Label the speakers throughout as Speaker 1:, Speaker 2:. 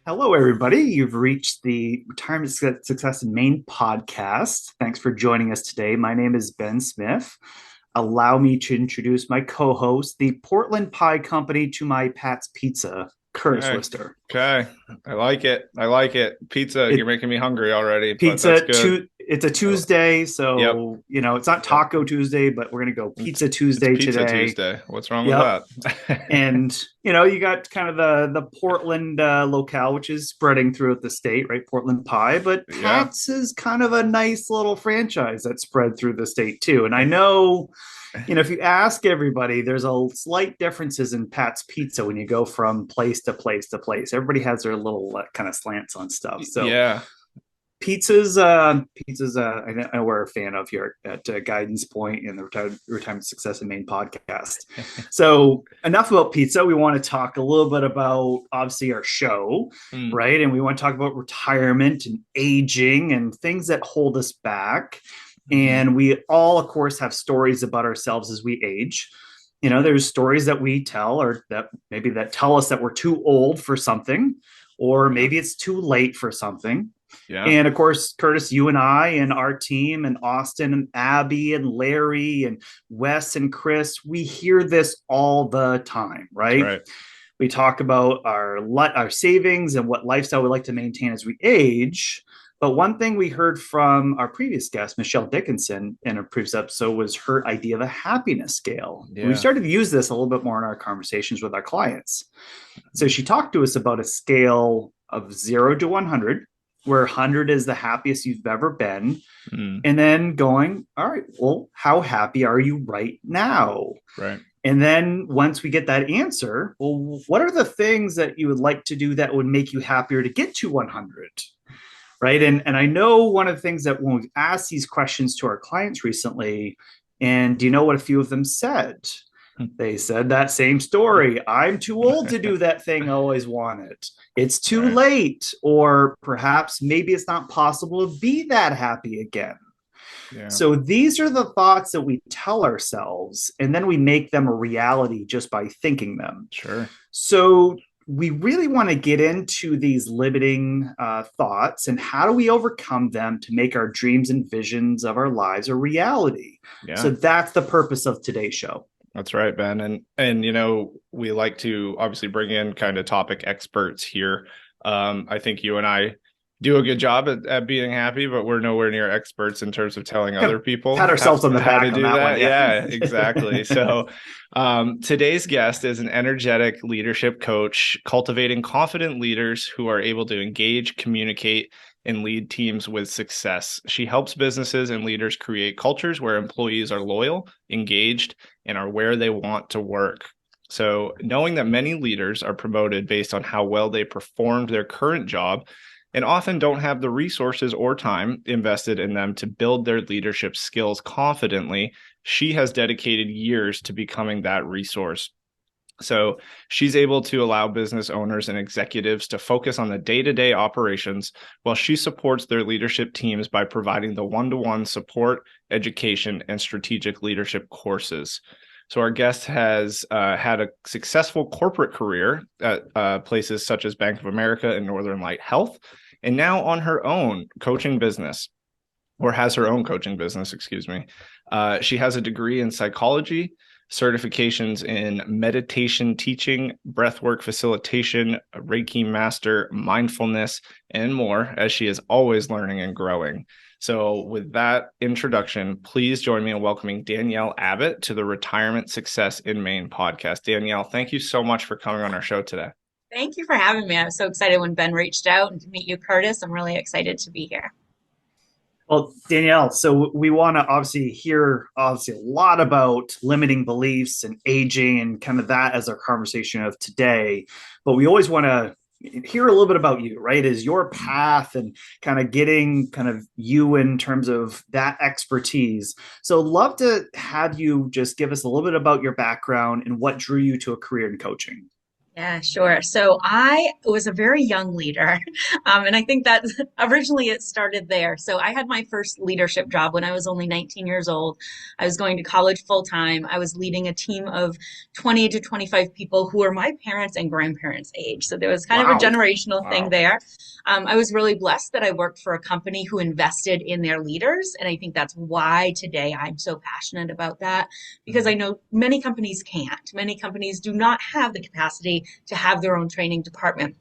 Speaker 1: Hello, everybody. You've reached the Retirement Success in Maine podcast. Thanks for joining us today. My name is Ben Smith. Allow me to introduce my co host, the Portland Pie Company, to my Pat's Pizza, Curtis
Speaker 2: Okay.
Speaker 1: Lister.
Speaker 2: Okay. I like it. I like it. Pizza, you're
Speaker 1: It
Speaker 2: making me hungry already, but that's
Speaker 1: pizza
Speaker 2: good.
Speaker 1: tu- it's a
Speaker 2: I,
Speaker 1: Tuesday,
Speaker 2: yep.
Speaker 1: so it's not
Speaker 2: Yep.
Speaker 1: Taco Tuesday, but we're gonna go
Speaker 2: It's
Speaker 1: Pizza
Speaker 2: it's
Speaker 1: Tuesday
Speaker 2: Pizza
Speaker 1: today.
Speaker 2: Tuesday. What's wrong with
Speaker 1: Yep.
Speaker 2: that?
Speaker 1: And you got kind of the Portland locale, which is spreading throughout the state, right? Portland pie, but
Speaker 2: Yeah.
Speaker 1: Pat's is kind of a nice little franchise that's spread through the state too. And I know, if you ask everybody, there's a slight differences in Pat's Pizza when you go from place to place to place. Everybody has their little kind of slants on stuff. So
Speaker 2: Yeah.
Speaker 1: pizzas, I know we're a fan of here at Guidance Point and the Retirement Success in Maine podcast. So enough about pizza. We want to talk a little bit about obviously our show,
Speaker 2: Mm,
Speaker 1: right? And we want to talk about retirement and aging and things that hold us back.
Speaker 2: mhm.
Speaker 1: And we all, of course, have stories about ourselves as we age. There's stories that we tell or that maybe that tell us that we're too old for something, or
Speaker 2: Yeah.
Speaker 1: maybe it's too late for something.
Speaker 2: Yeah.
Speaker 1: And of course, Curtis, you and I and our team and Austin and Abby and Larry and Wes and Chris, we hear this all the time,
Speaker 2: That's
Speaker 1: right?
Speaker 2: right.
Speaker 1: We talk about our savings and what lifestyle we like to maintain as we age. But one thing we heard from our previous guest, Michelle Dickinson, in a previous episode was her idea of a happiness scale. We
Speaker 2: Yeah.
Speaker 1: started to use this a little bit more in our conversations with our clients. So she talked to us about a scale of 0 to 100, where 100 is the happiest you've ever been.
Speaker 2: Mm,
Speaker 1: And then going, all right, well, how happy are you right now?
Speaker 2: right.
Speaker 1: And then once we get that answer, well, what are the things that you would like to do that would make you happier to get to 100? Right. And I know one of the things that when we've asked these questions to our clients recently, and do you know what a few of them said? They said that same story. I'm too old to do that thing I always wanted. It's too
Speaker 2: Right.
Speaker 1: late. Or perhaps maybe it's not possible to be that happy again.
Speaker 2: Yeah.
Speaker 1: So these are the thoughts that we tell ourselves, and then we make them a reality just by thinking them.
Speaker 2: Sure.
Speaker 1: So we really want to get into these limiting thoughts and how do we overcome them to make our dreams and visions of our lives a reality. So
Speaker 2: Yeah.
Speaker 1: that's the purpose of today's show.
Speaker 2: That's right, Ben. And we like to obviously bring in kind of topic experts here. I think you and I do a good job at being happy, but we're nowhere near experts in terms of telling
Speaker 1: Kind
Speaker 2: other
Speaker 1: of
Speaker 2: people
Speaker 1: pat ourselves on the
Speaker 2: how to
Speaker 1: back on
Speaker 2: do
Speaker 1: that one.
Speaker 2: that.
Speaker 1: Yeah.
Speaker 2: Yeah, exactly. So today's guest is an energetic leadership coach, cultivating confident leaders who are able to engage, communicate, and lead teams with success. She helps businesses and leaders create cultures where employees are loyal, engaged, and are where they want to work. So, knowing that many leaders are promoted based on how well they performed their current job and often don't have the resources or time invested in them to build their leadership skills confidently, she has dedicated years to becoming that resource. So she's able to allow business owners and executives to focus on the day-to-day operations while she supports their leadership teams by providing the one-to-one support, education, and strategic leadership courses. So our guest has had a successful corporate career at places such as Bank of America and Northern Light Health, and now on her own coaching business, or has her own coaching business, excuse me. She has a degree in psychology, certifications in meditation teaching, breathwork facilitation, Reiki master, mindfulness, and more, as she is always learning and growing. So, with that introduction, please join me in welcoming Danielle Abbott to the Retirement Success in Maine podcast. Danielle, thank you so much for coming on our show today.
Speaker 3: Thank you for having me. I was so excited when Ben reached out and to meet you, Curtis. I'm really excited to be here.
Speaker 1: Well, Danielle, so we want to obviously hear obviously a lot about limiting beliefs and aging and kind of that as our conversation of today. But we always want to hear a little bit about you, right? Is your path and kind of getting kind of you in terms of that expertise. So love to have you just give us a little bit about your background and what drew you to a career in coaching.
Speaker 3: Yeah, sure. So I was a very young leader. And I think that originally it started there. So I had my first leadership job when I was only 19 years old. I was going to college full time. I was leading a team of 20 to 25 people who were my parents' and grandparents' age. So there was kind of a
Speaker 1: Wow.
Speaker 3: generational thing
Speaker 2: Wow.
Speaker 3: there. I was really blessed that I worked for a company who invested in their leaders. And I think that's why today I'm so passionate about that, because I
Speaker 1: Mhm.
Speaker 3: know many companies can't. Many companies do not have the capacity to have their own training department.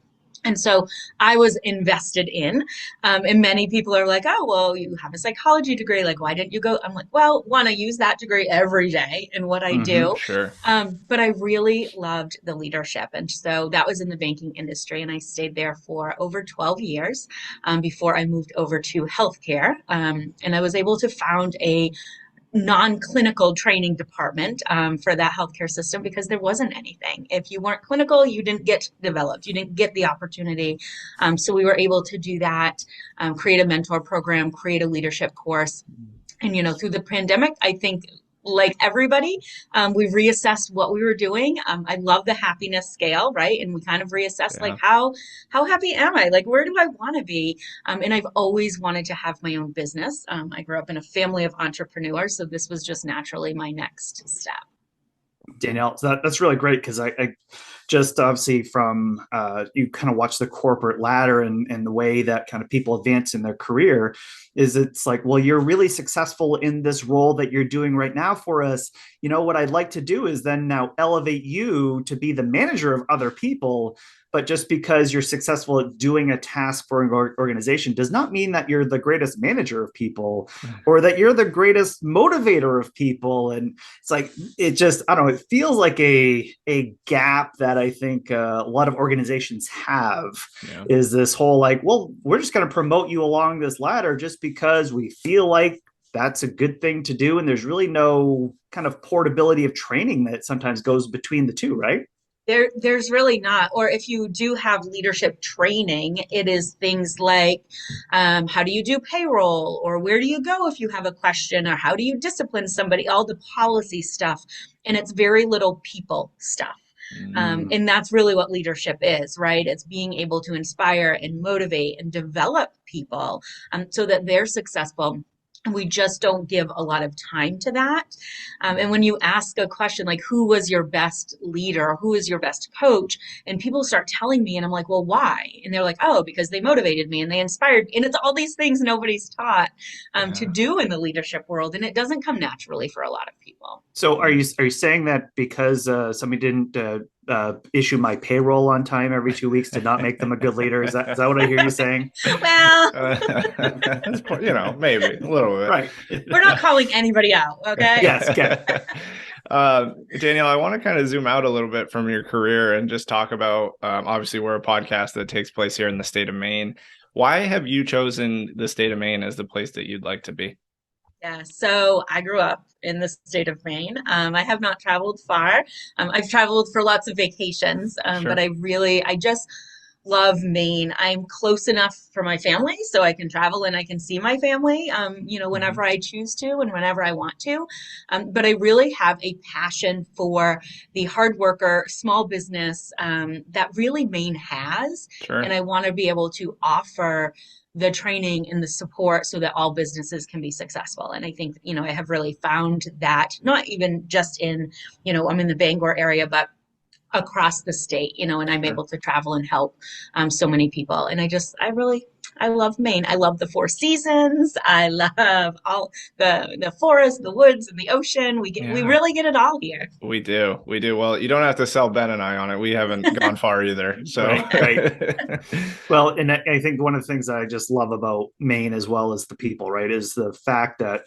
Speaker 3: And so I was invested in, and many people are like, oh, well, you have a psychology degree. Like, why didn't you go? I'm like, well, one, I use that degree every day in what I do.
Speaker 2: Sure.
Speaker 3: But I really loved the leadership. And so that was in the banking industry. And I stayed there for over 12 years before I moved over to healthcare. And I was able to found a non-clinical training department for that healthcare system because there wasn't anything. If you weren't clinical, you didn't get developed, you didn't get the opportunity. So we were able to do that, create a mentor program, create a leadership course. And, through the pandemic, I think like everybody, we reassessed what we were doing. I love the happiness scale, right? And we kind of reassessed like
Speaker 2: Yeah.
Speaker 3: how happy am I? Like where do I want to be? And I've always wanted to have my own business. I grew up in a family of entrepreneurs, so this was just naturally my next step.
Speaker 1: Danielle, so that's really great because I just obviously from you kind of watch the corporate ladder and the way that kind of people advance in their career is it's like, well, you're really successful in this role that you're doing right now for us. What I'd like to do is then now elevate you to be the manager of other people. But just because you're successful at doing a task for an organization does not mean that you're the greatest manager of people or that you're the greatest motivator of people. And it's like it just I don't know, it feels like a gap that I think a lot of organizations have
Speaker 2: Yeah.
Speaker 1: is this whole like, well, we're just going to promote you along this ladder just because we feel like that's a good thing to do, and there's really no kind of portability of training that sometimes goes between the two, right?
Speaker 3: There's really not. Or if you do have leadership training, it is things like how do you do payroll, or where do you go if you have a question, or how do you discipline somebody, all the policy stuff. And it's very little people stuff.
Speaker 1: Mm.
Speaker 3: And that's really what leadership is, right? It's being able to inspire and motivate and develop people so that they're successful. And we just don't give a lot of time to that. And when you ask a question like, who was your best leader? Who is your best coach? And people start telling me, and I'm like, well, why? And they're like, oh, because they motivated me and they inspired me. And it's all these things nobody's taught to
Speaker 2: Yeah.
Speaker 3: do in the leadership world. And it doesn't come naturally for a lot of people.
Speaker 1: So are you saying that because somebody didn't issue my payroll on time every 2 weeks did not make them a good leader? Is that what I hear you saying?
Speaker 3: Well,
Speaker 2: Maybe a little bit.
Speaker 1: Right.
Speaker 3: we're not calling anybody out, okay?
Speaker 1: Yes. Okay.
Speaker 2: Danielle, I want to kind of zoom out a little bit from your career and just talk about, obviously, we're a podcast that takes place here in the state of Maine. Why have you chosen the state of Maine as the place that you'd like to be?
Speaker 3: Yeah, so I grew up in the state of Maine. I have not traveled far. I've traveled for lots of vacations, but
Speaker 2: Sure.
Speaker 3: I just love Maine. I'm close enough for my family, so I can travel and I can see my family,
Speaker 2: Mhm.
Speaker 3: whenever I choose to and whenever I want to. But I really have a passion for the hard worker, small business that really Maine has. And
Speaker 2: Sure.
Speaker 3: I want to be able to offer the training and the support so that all businesses can be successful. And I think, I have really found that not even just in, I'm in the Bangor area, but across the state, and I'm
Speaker 1: Sure.
Speaker 3: able to travel and help so many people. And I love Maine. I love the four seasons. I love all the forest, the woods, and the ocean. We
Speaker 2: Yeah.
Speaker 3: really get it all here.
Speaker 2: We do. We do. Well, you don't have to sell Ben and I on it. We haven't gone far either. So,
Speaker 1: Right. Right. Well, and I think one of the things that I just love about Maine as well as the people, right, is the fact that,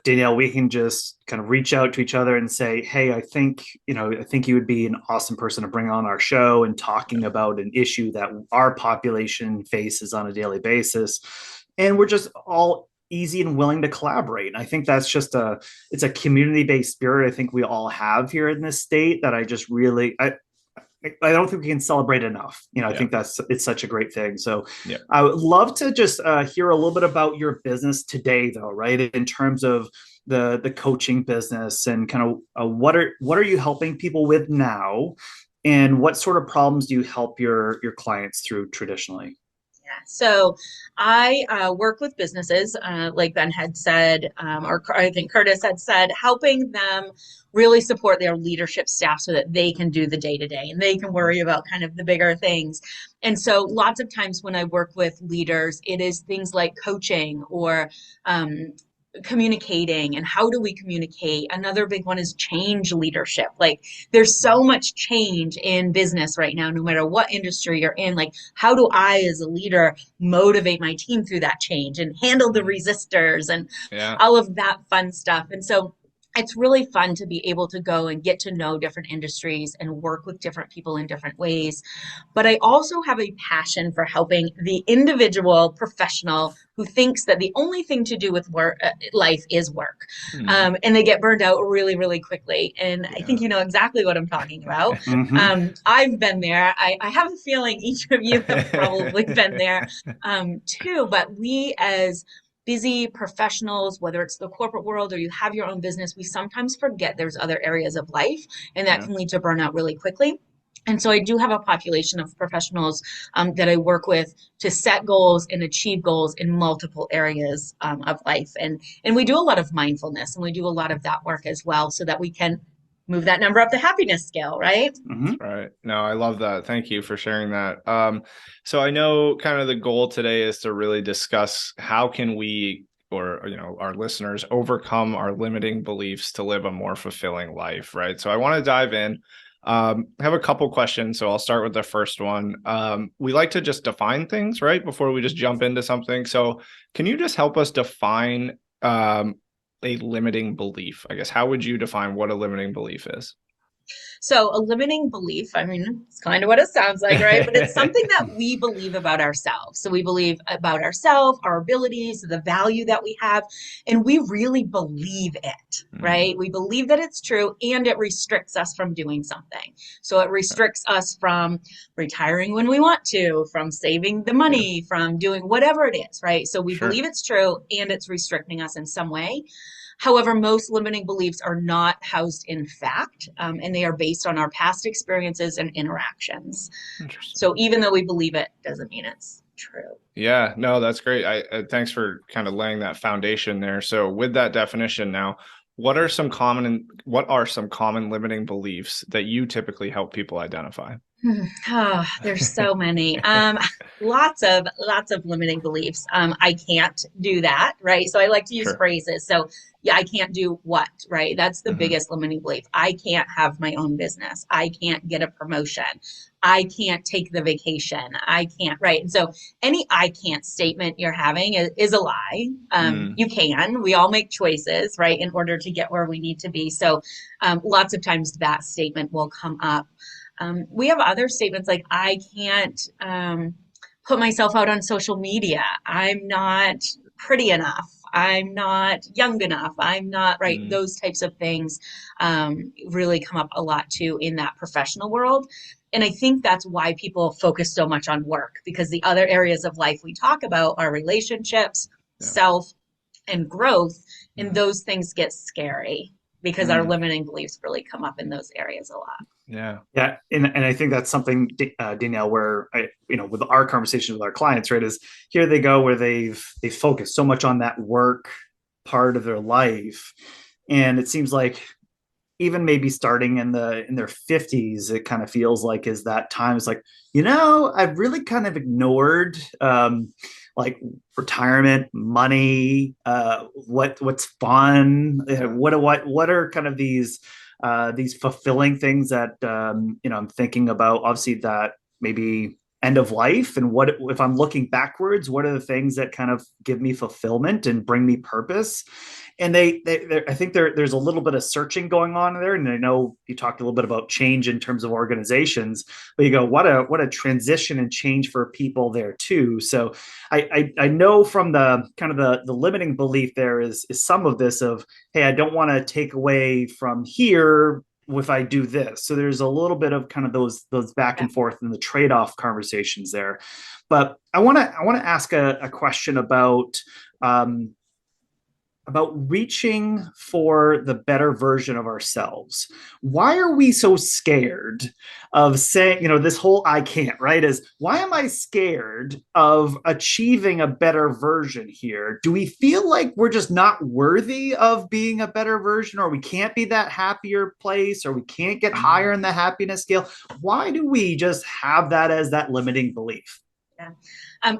Speaker 1: Danielle, we can just kind of reach out to each other and say, hey, I think you would be an awesome person to bring on our show and talking about an issue that our population faces on a daily basis. And we're just all easy and willing to collaborate. And I think that's just it's a community-based spirit I think we all have here in this state that I just really, I don't think we can celebrate enough. I
Speaker 2: yeah.
Speaker 1: think it's such a great thing. So
Speaker 2: Yeah.
Speaker 1: I would love to just hear a little bit about your business today, though, right? In terms of the coaching business and kind of what are you helping people with now, And what sort of problems do you help your clients through traditionally?
Speaker 3: Yeah. So I work with businesses, like Ben had said, or I think Curtis had said, helping them really support their leadership staff so that they can do the day to day and they can worry about kind of the bigger things. And so lots of times when I work with leaders, it is things like coaching or communicating and how do we communicate. Another big one is change leadership. Like there's so much change in business right now, no matter what industry you're in. Like how do I as a leader motivate my team through that change and handle the resistors and
Speaker 2: Yeah.
Speaker 3: all of that fun stuff. And so it's really fun to be able to go and get to know different industries and work with different people in different ways. But I also have a passion for helping the individual professional who thinks that the only thing to do with work, life is work. And they get burned out really, really quickly. And I think
Speaker 2: Yeah.
Speaker 3: you know exactly what I'm talking about.
Speaker 1: Mm-hmm.
Speaker 3: I've been there. I have a feeling each of you have probably been there too. But we as busy professionals, whether it's the corporate world or you have your own business, we sometimes forget there's other areas of life, and that
Speaker 2: Yeah.
Speaker 3: can lead to burnout really quickly. And so I do have a population of professionals that I work with to set goals and achieve goals in multiple areas of life. And we do a lot of mindfulness and we do a lot of that work as well so that we can move that number up the happiness scale, right?
Speaker 1: Mm-hmm.
Speaker 2: Right. No, I love that. Thank you for sharing that. So I know kind of the goal today is to really discuss how can we, or our listeners, overcome our limiting beliefs to live a more fulfilling life, right? So I want to dive in. I have a couple questions, so I'll start with the first one. We like to just define things, right, before we just jump into something. So can you just help us define a limiting belief? I guess, how would you define what a limiting belief is?
Speaker 3: So, a limiting belief, I mean, it's kind of what it sounds like, right? But it's something that we believe about ourselves. So, we believe about ourselves, our abilities, the value that we have, and we really believe it, right? We believe that it's true and it restricts us from doing something. So, it restricts us from retiring when we want to, from saving the
Speaker 2: Yeah,
Speaker 3: money, from doing whatever it is, right? So, we
Speaker 2: sure.
Speaker 3: believe it's true and it's restricting us in some way. However, most limiting beliefs are not housed in fact, and they are based on our past experiences and interactions.
Speaker 2: Interesting.
Speaker 3: So even though we believe it, doesn't mean it's true.
Speaker 2: Yeah, no, that's great. I thanks for kind of laying that foundation there. So with that definition now, what are some common limiting beliefs that you typically help people identify?
Speaker 3: Oh, there's so many. Lots of limiting beliefs. I can't do that, right? So I like to use
Speaker 2: Sure.
Speaker 3: phrases. So yeah, I can't do what, right? That's the
Speaker 2: Hmm.
Speaker 3: biggest limiting belief. I can't have my own business. I can't get a promotion. I can't take the vacation. I can't, right? And so any I can't statement you're having is a lie.
Speaker 2: Mm,
Speaker 3: You can. We all make choices, right, in order to get where we need to be. So lots of times that statement will come up. We have other statements like, I can't put myself out on social media. I'm not pretty enough. I'm not young enough. I'm not, right.
Speaker 2: mm,
Speaker 3: Those types of things really come up a lot too in that professional world. And I think that's why people focus so much on work because the other areas of life we talk about are relationships,
Speaker 2: yeah.
Speaker 3: self, and growth. And
Speaker 2: Mm,
Speaker 3: those things get scary because our
Speaker 2: mm,
Speaker 3: limiting beliefs really come up in those areas a lot.
Speaker 2: yeah.
Speaker 1: Yeah, and I think that's something, Danielle, where with our conversations with our clients, right, is here they go where they focus so much on that work part of their life, and it seems like even maybe starting in their 50s, it kind of feels like is that time. It's like, I've really kind of ignored like retirement, money, what's fun,
Speaker 2: Yeah.
Speaker 1: what are kind of these fulfilling things that I'm thinking about. Obviously, that maybe end of life, and what if I'm looking backwards? What are the things that kind of give me fulfillment and bring me purpose? And I think there's a little bit of searching going on there. And I know you talked a little bit about change in terms of organizations, but you go, what a transition and change for people there too. So I know from the kind of the limiting belief there is some of this of, hey, I don't want to take away from here if I do this. So there's a little bit of kind of those back
Speaker 3: Yeah.
Speaker 1: and forth and the trade-off conversations there. But I want to ask a question about about reaching for the better version of ourselves. Why are we so scared of saying, this whole I can't, right? Is why am I scared of achieving a better version here? Do we feel like we're just not worthy of being a better version, or we can't be that happier place, or we can't get higher in the happiness scale? Why do we just have that as that limiting belief?
Speaker 3: Yeah.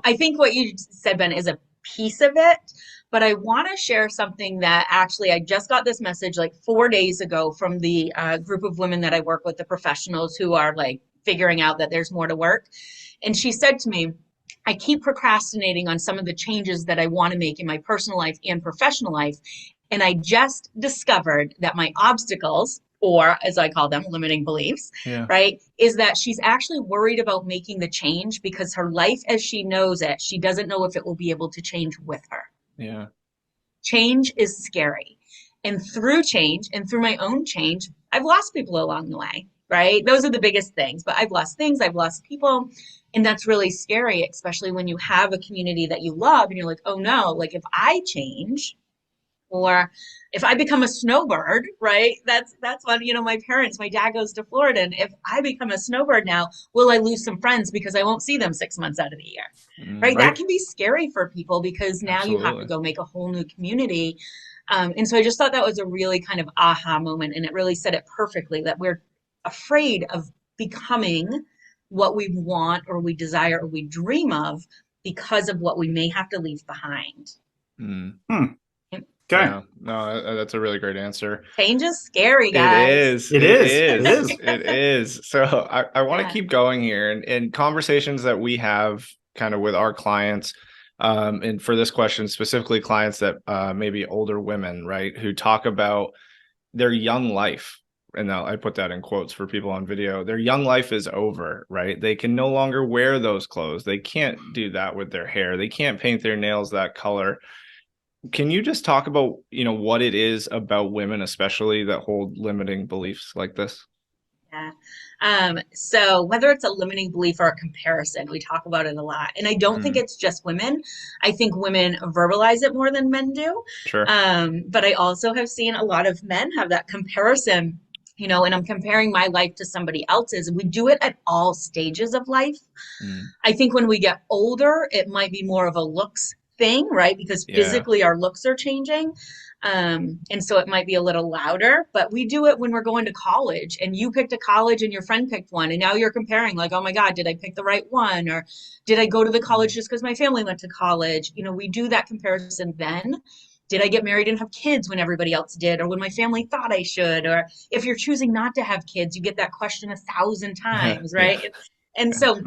Speaker 3: I think what you said, Ben, is a piece of it, but I want to share something that actually I just got this message like 4 days ago from the group of women that I work with, the professionals who are like figuring out that there's more to work. And she said to me, I keep procrastinating on some of the changes that I want to make in my personal life and professional life. And I just discovered that my obstacles, or as I call them, limiting beliefs,
Speaker 2: Yeah.
Speaker 3: right, is that she's actually worried about making the change because her life as she knows it, she doesn't know if it will be able to change with her.
Speaker 2: Yeah.
Speaker 3: Change is scary. And through change and through my own change, I've lost people along the way, right? Those are the biggest things. But I've lost things, I've lost people. And that's really scary, especially when you have a community that you love and you're like, oh no, like if I change, or if I become a snowbird, right? That's what, my parents, my dad goes to Florida. And if I become a snowbird now, will I lose some friends because I won't see them 6 months out of the year? Right? That
Speaker 1: Right.
Speaker 3: can be scary for people because now you have to
Speaker 2: Absolutely.
Speaker 3: go make a whole new community. And so I just thought that was a really kind of aha moment. And it really said it perfectly that we're afraid of becoming what we want or we desire or we dream of because of what we may have to leave behind.
Speaker 2: Mm.
Speaker 1: Okay.
Speaker 2: Yeah, no, that's a really great answer.
Speaker 3: Change is scary,
Speaker 2: It
Speaker 3: guys.
Speaker 2: is.
Speaker 1: It
Speaker 2: It
Speaker 1: is. It
Speaker 2: is.
Speaker 1: is.
Speaker 2: It is. So I want to
Speaker 3: Yeah.
Speaker 2: keep going here and conversations that we have kind of with our clients. And for this question, specifically clients that maybe older women, right, who talk about their young life. And now I put that in quotes for people on video. Their young life is over, right? They can no longer wear those clothes. They can't do that with their hair. They can't paint their nails that color. Can you just talk about, what it is about women, especially that hold limiting beliefs like this?
Speaker 3: Yeah. So whether it's a limiting belief or a comparison, we talk about it a lot. And I don't think
Speaker 2: Mm,
Speaker 3: it's just women. I think women verbalize it more than men do.
Speaker 2: sure.
Speaker 3: But I also have seen a lot of men have that comparison, and I'm comparing my life to somebody else's. We do it at all stages of life.
Speaker 2: Mm,
Speaker 3: I think when we get older, it might be more of a looks thing, right? Because
Speaker 2: yeah.
Speaker 3: physically our looks are changing. And so it might be a little louder, but we do it when we're going to college and you picked a college and your friend picked one. And now you're comparing, like, oh my God, did I pick the right one? Or did I go to the college
Speaker 2: Mm,
Speaker 3: just because my family went to college? We do that comparison then. Did I get married and have kids when everybody else did, or when my family thought I should? Or if you're choosing not to have kids, you get that question 1,000 times,
Speaker 2: yeah.
Speaker 3: right? And
Speaker 2: Yeah.
Speaker 3: so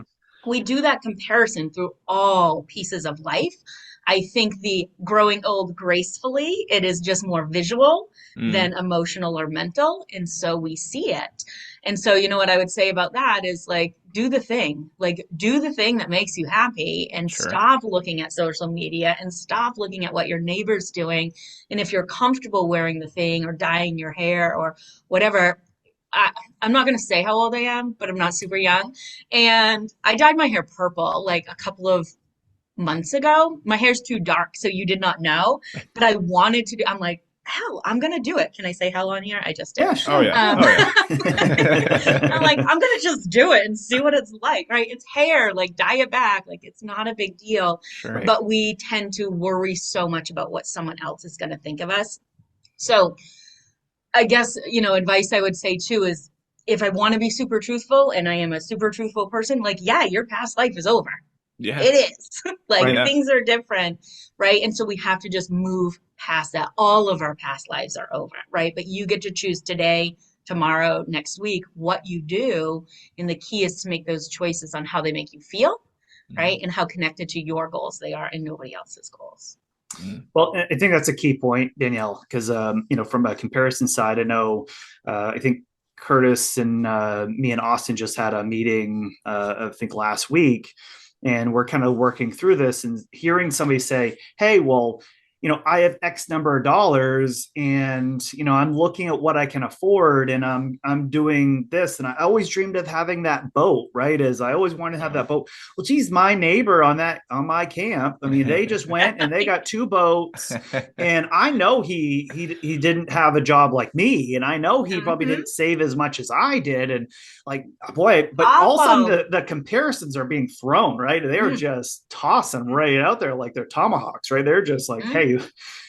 Speaker 3: we do that comparison through all pieces of life. I think the growing old gracefully, it is just more visual
Speaker 2: Mm,
Speaker 3: than emotional or mental. And so we see it. And so, what I would say about that is like, do the thing that makes you happy and
Speaker 2: sure.
Speaker 3: stop looking at social media and stop looking at what your neighbor's doing. And if you're comfortable wearing the thing or dyeing your hair or whatever, I, I'm not going to say how old I am, but I'm not super young. And I dyed my hair purple like a couple of months ago. My hair's too dark, so you did not know, but I wanted to do, I'm like, hell, I'm going to do it. Can I say hell on here? I just did.
Speaker 1: Yeah,
Speaker 2: Oh,
Speaker 1: sure.
Speaker 2: yeah.
Speaker 1: Yeah.
Speaker 2: Oh, yeah.
Speaker 3: I'm like, I'm going to just do it and see what it's like, right? It's hair, like dye it back. Like it's not a big deal,
Speaker 2: Sure.
Speaker 1: Right.
Speaker 3: but we tend to worry so much about what someone else is going to think of us. So I guess, advice I would say too is if I want to be super truthful and I am a super truthful person, like, yeah, your past life is over.
Speaker 2: Yeah.
Speaker 3: It is. Like
Speaker 1: Right.
Speaker 2: Yeah.
Speaker 3: things are different, right? And so we have to just move past that. All of our past lives are over, right? But you get to choose today, tomorrow, next week, what you do. And the key is to make those choices on how they make you feel, right?
Speaker 2: Mm,
Speaker 3: And how connected to your goals they are and nobody else's goals.
Speaker 2: mm,
Speaker 1: Well, I think that's a key point, Danielle, because from a comparison side, I know, I think Curtis and me and Austin just had a meeting, I think last week, and we're kind of working through this and hearing somebody say, "Hey, well, I have X number of dollars, and I'm looking at what I can afford, and I'm doing this, and I always dreamed of having that boat, right? As I always wanted to have that boat. Well, geez, my neighbor on my camp, I mean, they just went and they got two boats, and I know he didn't have a job like me, and I know he probably
Speaker 3: Mm-hmm.
Speaker 1: didn't save as much as I did, and like, boy, but all of a sudden
Speaker 3: Awful.
Speaker 1: the comparisons are being thrown, right? They're
Speaker 3: Mm-hmm.
Speaker 1: just tossing right out there like they're tomahawks, right? They're just like,
Speaker 3: Mm-hmm.
Speaker 1: hey,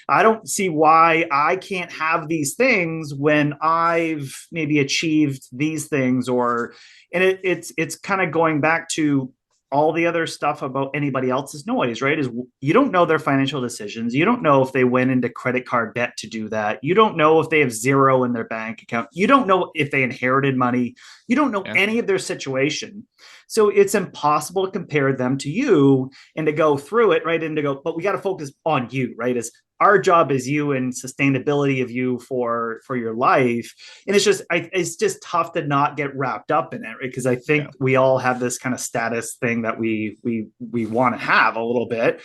Speaker 1: I don't see why I can't have these things when I've maybe achieved these things, or and it's kind of going back to all the other stuff about anybody else's noise, right? Is you don't know their financial decisions. You don't know if they went into credit card debt to do that. You don't know if they have zero in their bank account. You don't know if they inherited money. You don't know
Speaker 2: Yeah.
Speaker 1: any of their situation. So it's impossible to compare them to you and to go through it, right? And to go, but we got to focus on you, right? As our job is you and sustainability of you for your life. And it's just tough to not get wrapped up in it, right? Because I think we all have this kind of status thing that we want to have a little bit,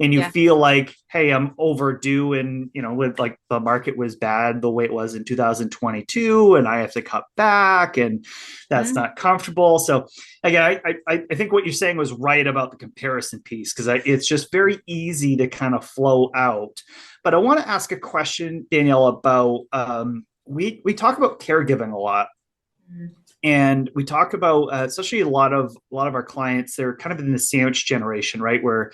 Speaker 1: and you
Speaker 3: Yeah.
Speaker 1: feel like, hey, I'm overdue, and with like the market was bad the way it was in 2022, and I have to cut back, and that's
Speaker 3: Mm-hmm.
Speaker 1: not comfortable. So again, I think what you're saying was right about the comparison piece, because it's just very easy to kind of flow out. But I want to ask a question, Danielle, about we talk about caregiving a lot, and we talk about especially a lot of our clients, they're kind of in the sandwich generation, right, where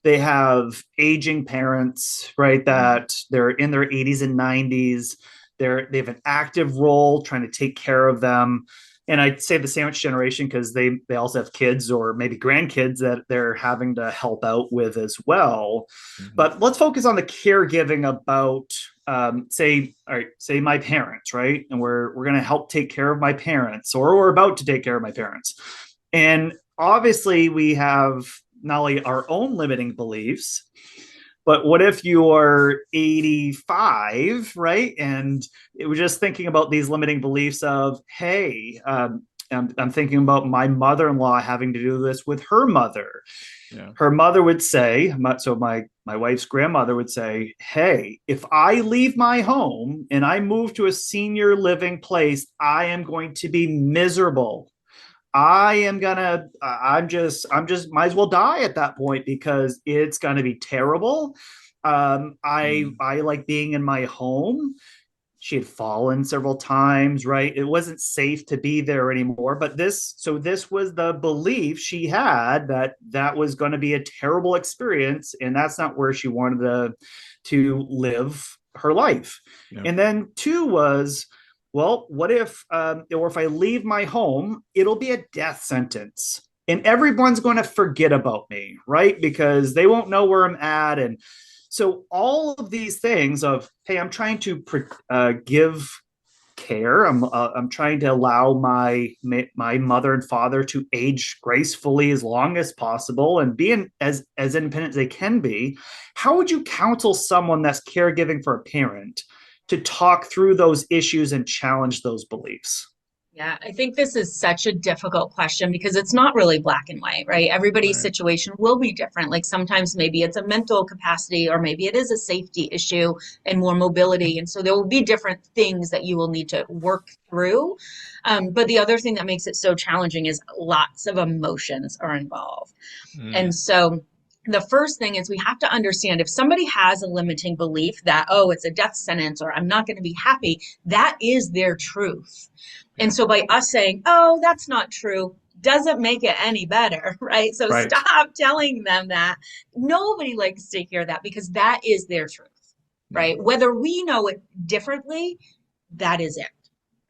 Speaker 1: they have aging parents, right, that they're in their 80s and 90s. They have an active role trying to take care of them. And I'd say the sandwich generation because they also have kids or maybe grandkids that they're having to help out with as well.
Speaker 2: Mm-hmm.
Speaker 1: But let's focus on the caregiving about say, all right, say my parents, right? And we're going to help take care of my parents, or we're about to take care of my parents. And obviously we have not only our own limiting beliefs, but what if you're 85, right? And it was just thinking about these limiting beliefs of, hey, I'm thinking about my mother-in-law having to do this with her mother.
Speaker 2: Yeah.
Speaker 1: Her mother would say, so my wife's grandmother would say, hey, if I leave my home and I move to a senior living place, I am going to be miserable. I'm just might as well die at that point because it's gonna be terrible. I like being in my home. She had fallen several times, right? It wasn't safe to be there anymore. But this was the belief she had, that was going to be a terrible experience, and that's not where she wanted to live her life.
Speaker 2: Yeah.
Speaker 1: And then two was, well, what if, or if I leave my home, it'll be a death sentence, and everyone's going to forget about me, right? Because they won't know where I'm at, and so all of these things of, hey, I'm trying to give care. I'm trying to allow my mother and father to age gracefully as long as possible and being as independent as they can be. How would you counsel someone that's caregiving for a parent to talk through those issues and challenge those beliefs?
Speaker 3: Yeah, I think this is such a difficult question because it's not really black and white, right? Everybody's
Speaker 2: Right.
Speaker 3: situation will be different. Like sometimes maybe it's a mental capacity or maybe it is a safety issue and more mobility. And so there will be different things that you will need to work through. But the other thing that makes it so challenging is lots of emotions are involved.
Speaker 2: Mm.
Speaker 3: And so the first thing is we have to understand if somebody has a limiting belief that, oh, it's a death sentence or I'm not going to be happy, that is their truth. And
Speaker 2: Yeah.
Speaker 3: so by us saying, oh, that's not true, doesn't make it any better, right? So
Speaker 1: Right.
Speaker 3: stop telling them that. Nobody likes to hear that because that is their truth,
Speaker 2: Yeah.
Speaker 3: right? Whether we know it differently, that is it,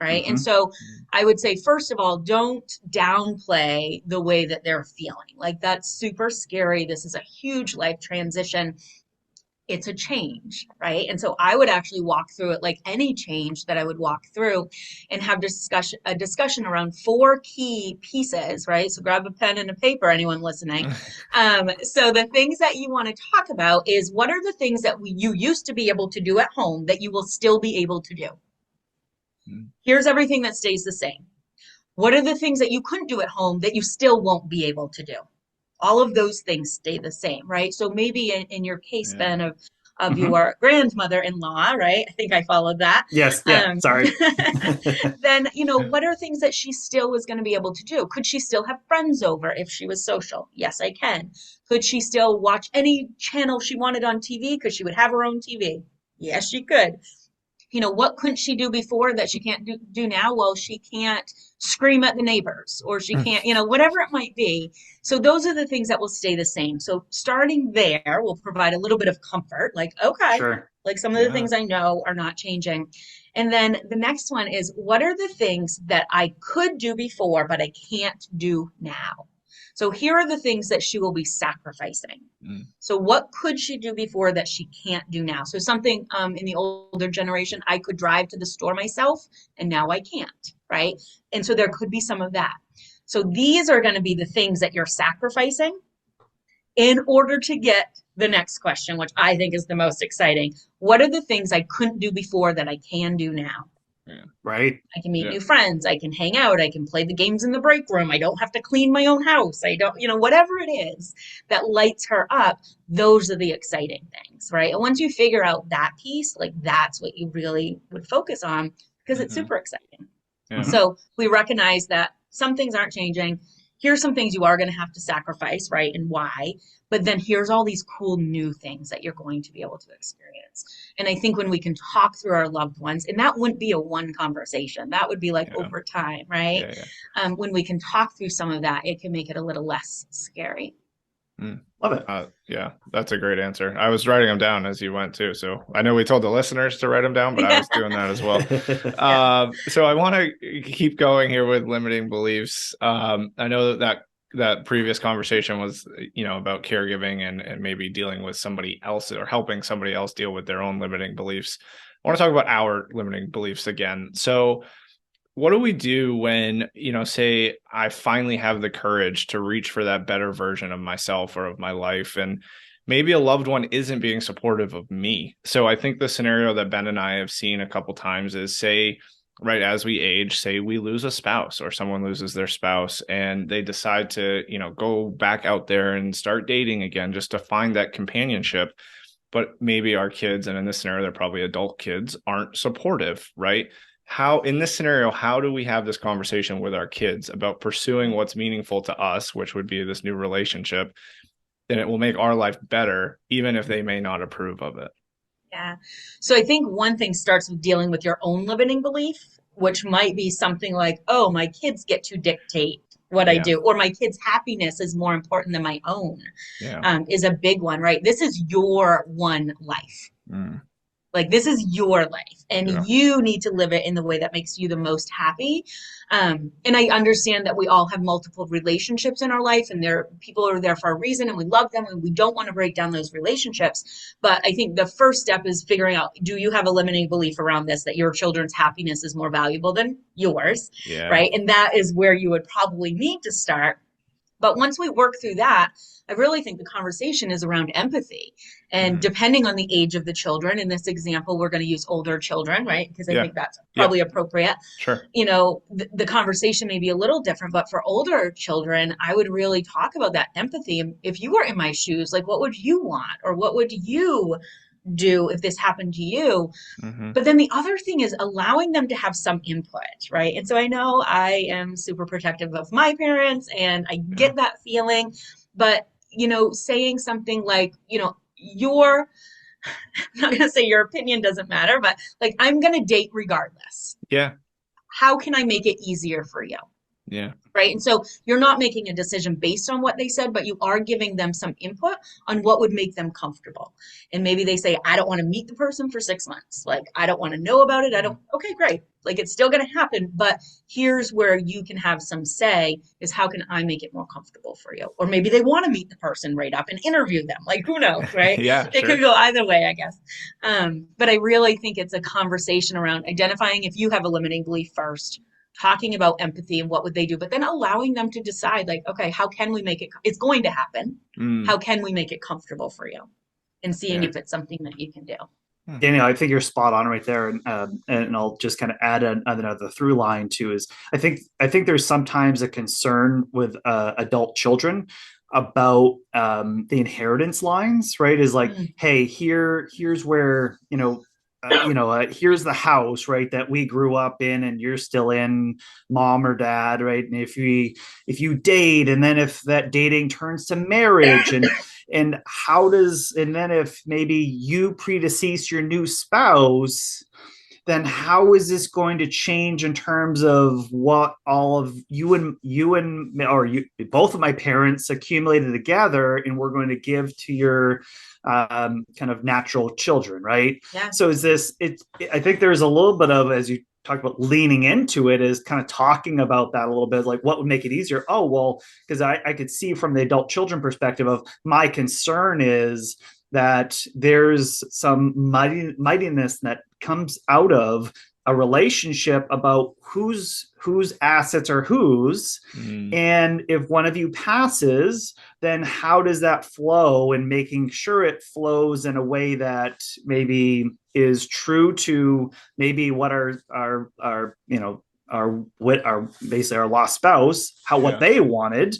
Speaker 3: right? And
Speaker 1: Mm-hmm.
Speaker 3: so I would say, first of all, don't downplay the way that they're feeling. Like that's super scary. This is a huge life transition. It's a change, right? And so I would actually walk through it like any change that I would walk through and have a discussion around four key pieces, right? So grab a pen and a paper, anyone listening. So the things that you want to talk about is what are the things that you used to be able to do at home that you will still be able to do? Here's everything that stays the same. What are the things that you couldn't do at home that you still won't be able to do? All of those things stay the same, right? So maybe in your case,
Speaker 2: Yeah.
Speaker 3: Ben, of your grandmother-in-law, right? I think I followed that.
Speaker 1: Yes. Yeah. Sorry.
Speaker 3: Then, what are things that she still was going to be able to do? Could she still have friends over if she was social? Yes, I can. Could she still watch any channel she wanted on TV? Because she would have her own TV. Yes, she could. What couldn't she do before that she can't do now? Well, she can't scream at the neighbors, or she can't, whatever it might be. So those are the things that will stay the same. So starting there will provide a little bit of comfort, like, okay,
Speaker 1: Sure.
Speaker 3: like some of the things I know are not changing. And then the next one is, what are the things that I could do before, but I can't do now? So here are the things that she will be sacrificing. So what could she do before that she can't do now? So something in the older generation, I could drive to the store myself, and now I can't, right? And so there could be some of that. So these are going to be the things that you're sacrificing in order to get the next question, which I think is the most exciting. What are the things I couldn't do before that I can do now?
Speaker 2: Yeah.
Speaker 1: Right.
Speaker 3: I can meet new friends. I can hang out. I can play the games in the break room. I don't have to clean my own house. I don't, whatever it is that lights her up, those are the exciting things, right? And once you figure out that piece, like that's what you really would focus on because it's super exciting.
Speaker 2: Yeah.
Speaker 3: So we recognize that some things aren't changing. Here's some things you are going to have to sacrifice, right? And why? But then here's all these cool new things that you're going to be able to experience. And I think when we can talk through our loved ones, and that wouldn't be a one conversation, that would be like over time, right? When we can talk through some of that, it can make it a little less scary.
Speaker 1: Love it.
Speaker 2: Yeah, that's a great answer. I was writing them down as you went too. So I know we told the listeners to write them down, but I was doing that as well. So I want to keep going here with limiting beliefs. I know that previous conversation was, about caregiving and maybe dealing with somebody else or helping somebody else deal with their own limiting beliefs. I want to talk about our limiting beliefs again. So what do we do when, say I finally have the courage to reach for that better version of myself or of my life, and maybe a loved one isn't being supportive of me? So I think the scenario that Ben and I have seen a couple times is, say, right as we age, say we lose a spouse or someone loses their spouse and they decide to, go back out there and start dating again just to find that companionship. But maybe our kids, and in this scenario, they're probably adult kids, aren't supportive, right? In this scenario, how do we have this conversation with our kids about pursuing what's meaningful to us, which would be this new relationship, and it will make our life better, even if they may not approve of it?
Speaker 3: Yeah. So I think one thing starts with dealing with your own limiting belief, which might be something like, oh, my kids get to dictate what I do, or my kids' happiness is more important than my own, is a big one, right? This is your one life. Like, this is your life, and you need to live it in the way that makes you the most happy. And I understand that we all have multiple relationships in our life, and people are there for a reason, and we love them, and we don't want to break down those relationships. But I think the first step is figuring out, do you have a limiting belief around this, that your children's happiness is more valuable than yours, right? And that is where you would probably need to start. But once we work through that, I really think the conversation is around empathy. And depending on the age of the children, in this example, we're going to use older children, right? Because I think that's probably appropriate.
Speaker 2: Sure.
Speaker 3: The conversation may be a little different, but for older children, I would really talk about that empathy. If you were in my shoes, like, what would you want? Or what would you do if this happened to you? But then the other thing is allowing them to have some input, right? And so I know I am super protective of my parents, and I get that feeling, but saying something like, I'm not going to say your opinion doesn't matter, but like, I'm going to date regardless.
Speaker 2: Yeah.
Speaker 3: How can I make it easier for you?
Speaker 2: Yeah.
Speaker 3: Right. And so you're not making a decision based on what they said, but you are giving them some input on what would make them comfortable. And maybe they say, I don't want to meet the person for 6 months. Like, I don't want to know about it. Okay, great. Like, it's still going to happen. But here's where you can have some say, is how can I make it more comfortable for you? Or maybe they want to meet the person right up and interview them. Like, who knows, right? It could go either way, I guess. But I really think it's a conversation around identifying if you have a limiting belief first, talking about empathy and what would they do, but then allowing them to decide, like, okay, how can we make it's going to happen. How can we make it comfortable for you? And seeing if it's something that you can do.
Speaker 1: Daniel, I think you're spot on right there. And I'll just kind of add another through line too, is I think there's sometimes a concern with adult children about the inheritance lines, right? Is like,
Speaker 3: Mm.
Speaker 1: hey, here's where, here's the house, right, that we grew up in and you're still in, mom or dad, right? And if you date, and then if that dating turns to marriage, and how does, and then if maybe you predecease your new spouse, then how is this going to change in terms of what all of you and or you both of my parents accumulated together and we're going to give to your kind of natural children, right?
Speaker 3: Yeah.
Speaker 1: So is this it? I think there's a little bit of, as you talked about, leaning into it, is kind of talking about that a little bit, like what would make it easier. Oh well, because I could see from the adult children perspective of my concern is that there's some mightiness that comes out of a relationship about whose assets are whose. And if one of you passes, then how does that flow, and making sure it flows in a way that maybe is true to maybe what our what our basically our lost spouse, what they wanted,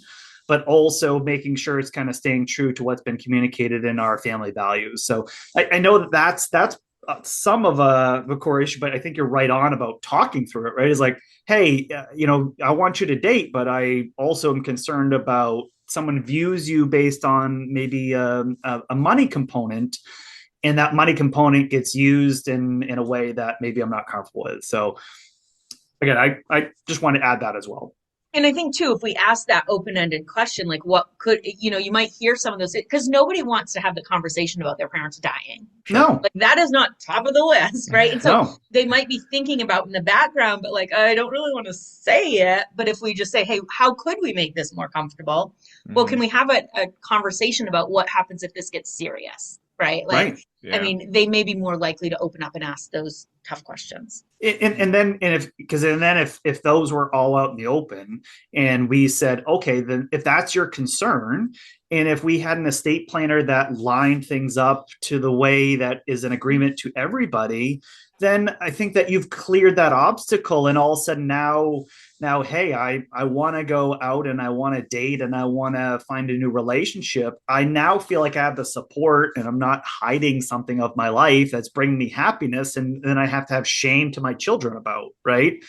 Speaker 1: but also making sure it's kind of staying true to what's been communicated in our family values. So I know that's some of the core issue, but I think you're right on about talking through it, right? It's like, hey, I want you to date, but I also am concerned about someone views you based on maybe a money component, and that money component gets used in a way that maybe I'm not comfortable with. So again, I just want to add that as well.
Speaker 3: And I think too, if we ask that open-ended question, like what could, you might hear some of those, because nobody wants to have the conversation about their parents dying.
Speaker 1: No,
Speaker 3: Like that is not top of the list, right? And so
Speaker 1: no,
Speaker 3: they might be thinking about in the background, but like, I don't really want to say it. But if we just say, hey, how could we make this more comfortable? Well, can we have a conversation about what happens if this gets serious, right? Like,
Speaker 1: right.
Speaker 3: I mean, they may be more likely to open up and ask those tough questions.
Speaker 1: And then if those were all out in the open, and we said, okay, then if that's your concern, and if we had an estate planner that lined things up to the way that is an agreement to everybody, then I think that you've cleared that obstacle. And all of a sudden now, hey, I want to go out and I want to date and I want to find a new relationship. I now feel like I have the support, and I'm not hiding something of my life that's bringing me happiness, and then I have to have shame to my children about, right?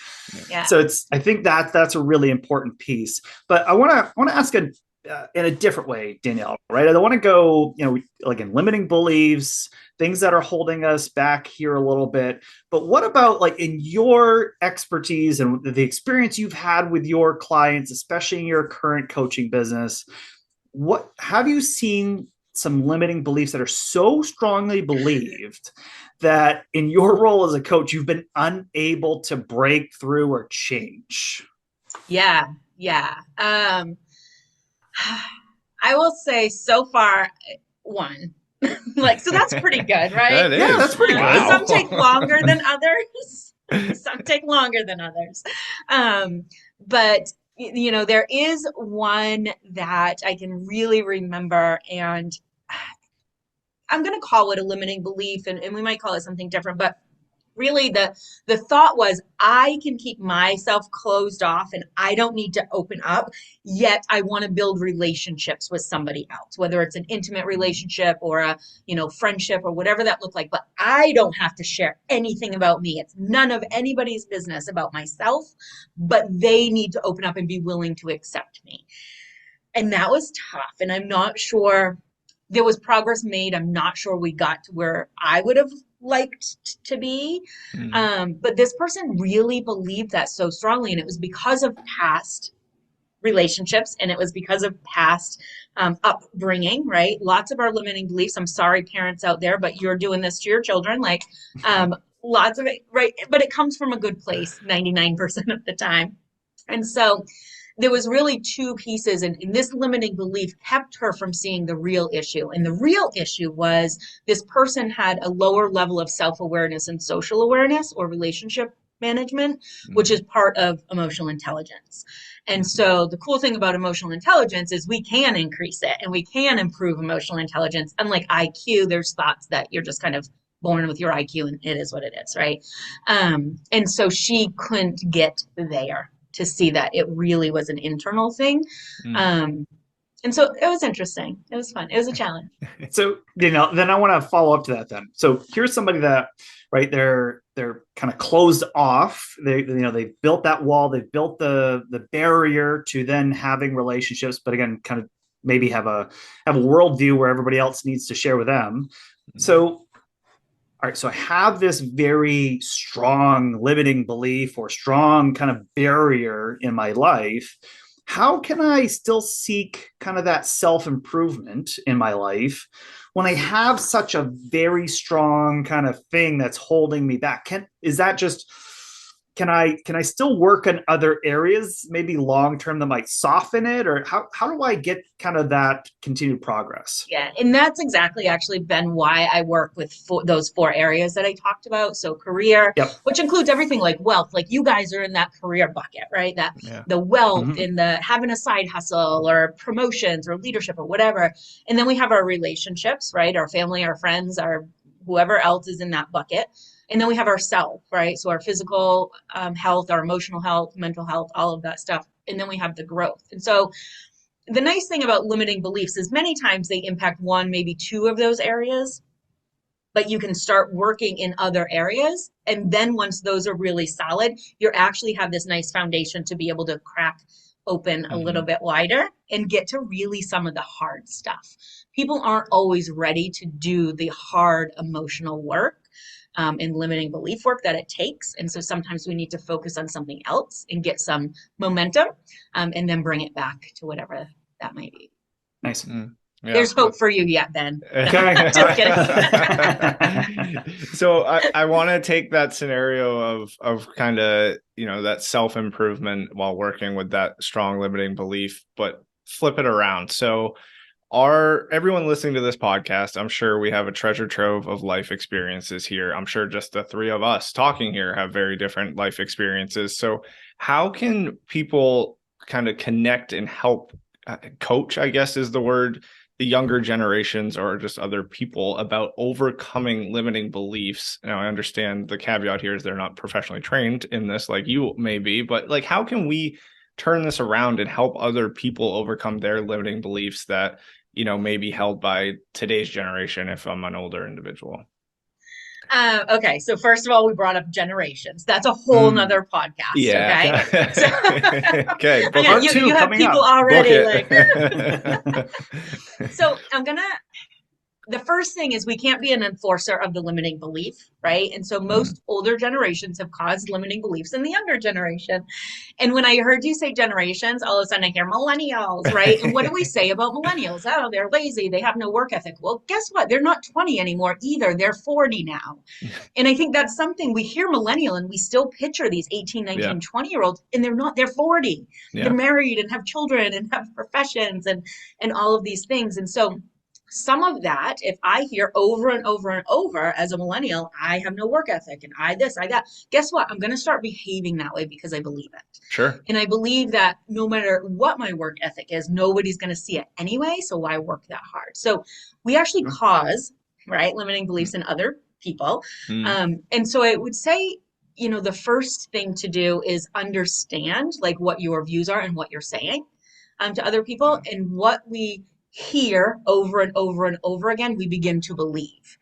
Speaker 3: Yeah.
Speaker 1: So I think that's a really important piece. But I want to ask in a different way, Danielle, right? I don't want to go, like in limiting beliefs, things that are holding us back here a little bit. But what about, like, in your expertise and the experience you've had with your clients, especially in your current coaching business, what have you seen some limiting beliefs that are so strongly believed that in your role as a coach, you've been unable to break through or change?
Speaker 3: Yeah. I will say so far, one. Like, so that's pretty good, right?
Speaker 2: That is.
Speaker 1: Yeah, that's pretty good.
Speaker 2: Wow.
Speaker 3: Some take longer than others. Some take longer than others. But there is one that I can really remember, and I'm going to call it a limiting belief, and we might call it something different, but really the thought was, I can keep myself closed off and I don't need to open up, yet I want to build relationships with somebody else, whether it's an intimate relationship or a friendship or whatever that looked like, but I don't have to share anything about me. It's none of anybody's business about myself, but they need to open up and be willing to accept me. And that was tough, and I'm not sure there was progress made. I'm not sure we got to where I would have liked to be. But this person really believed that so strongly. And it was because of past relationships, and it was because of past upbringing, right? Lots of our limiting beliefs. I'm sorry, parents out there, but you're doing this to your children. Like lots of it, right? But it comes from a good place 99% of the time. And so there was really two pieces, and this limiting belief kept her from seeing the real issue. And the real issue was this person had a lower level of self-awareness and social awareness, or relationship management, which is part of emotional intelligence. And so the cool thing about emotional intelligence is we can increase it and we can improve emotional intelligence. Unlike IQ, there's thoughts that you're just kind of born with your IQ and it is what it is, right? And so she couldn't get there to see that it really was an internal thing. And so it was interesting. It was fun. It was a challenge.
Speaker 1: So, then I want to follow up to that then. So here's somebody that, right, they're kind of closed off. They've built that wall, they've built the barrier to then having relationships, but again, kind of maybe have a worldview where everybody else needs to share with them. So, all right, so I have this very strong limiting belief or strong kind of barrier in my life. How can I still seek kind of that self improvement in my life when I have such a very strong kind of thing that's holding me back? Is that just, can I still work in other areas, maybe long term, that might soften it, or how do I get kind of that continued progress?
Speaker 3: Yeah, and that's exactly actually been why I work with those four areas that I talked about. So career,
Speaker 1: Yep.
Speaker 3: which includes everything like wealth. Like you guys are in that career bucket, right? That
Speaker 2: Yeah.
Speaker 3: the wealth
Speaker 1: Mhm.
Speaker 3: and the having a side hustle or promotions or leadership or whatever. And then we have our relationships, right? Our family, our friends, our whoever else is in that bucket. And then we have ourself, right? So our physical health, our emotional health, mental health, all of that stuff. And then we have the growth. And so the nice thing about limiting beliefs is many times they impact one, maybe two of those areas, but you can start working in other areas. And then once those are really solid, you actually have this nice foundation to be able to crack open a little bit wider and get to really some of the hard stuff. People aren't always ready to do the hard emotional work and limiting belief work that it takes. And so sometimes we need to focus on something else and get some momentum and then bring it back to whatever that might be.
Speaker 1: Nice.
Speaker 2: Yeah.
Speaker 3: There's hope for you yet, Ben.
Speaker 1: Okay.
Speaker 3: Just kidding.
Speaker 2: So I want to take that scenario of kind of, that self-improvement while working with that strong limiting belief, but flip it around. So everyone listening to this podcast, I'm sure we have a treasure trove of life experiences here. I'm sure just the three of us talking here have very different life experiences. So how can people kind of connect and help coach, I guess is the word, the younger generations or just other people about overcoming limiting beliefs? Now, I understand the caveat here is they're not professionally trained in this like you may be, but like, how can we turn this around and help other people overcome their limiting beliefs that, may be held by today's generation if I'm an older individual?
Speaker 3: Okay, so first of all, we brought up generations. That's a whole nother podcast.
Speaker 2: Yeah.
Speaker 3: Okay. So,
Speaker 2: Okay.
Speaker 1: Part two
Speaker 3: you have
Speaker 1: coming
Speaker 3: people
Speaker 1: up.
Speaker 3: already So the first thing is we can't be an enforcer of the limiting belief, right? And so most older generations have caused limiting beliefs in the younger generation. And when I heard you say generations, all of a sudden I hear millennials, right? And what do we say about millennials? Oh, they're lazy. They have no work ethic. Well, guess what? They're not 20 anymore either. They're 40 now. And I think that's something we hear millennial and we still picture these 18, 19, 20-year-olds and they're not, they're 40.
Speaker 2: Yeah.
Speaker 3: They're married and have children and have professions and all of these things. And so some of that, if I hear over and over and over as a millennial, I have no work ethic and I this, I that, guess what? I'm going to start behaving that way because I believe it.
Speaker 2: Sure.
Speaker 3: And I believe that no matter what my work ethic is, nobody's going to see it anyway. So why work that hard? So we actually cause, right, limiting beliefs in other people. And so I would say, the first thing to do is understand like what your views are and what you're saying to other people and what we hear over and over and over again, we begin to believe.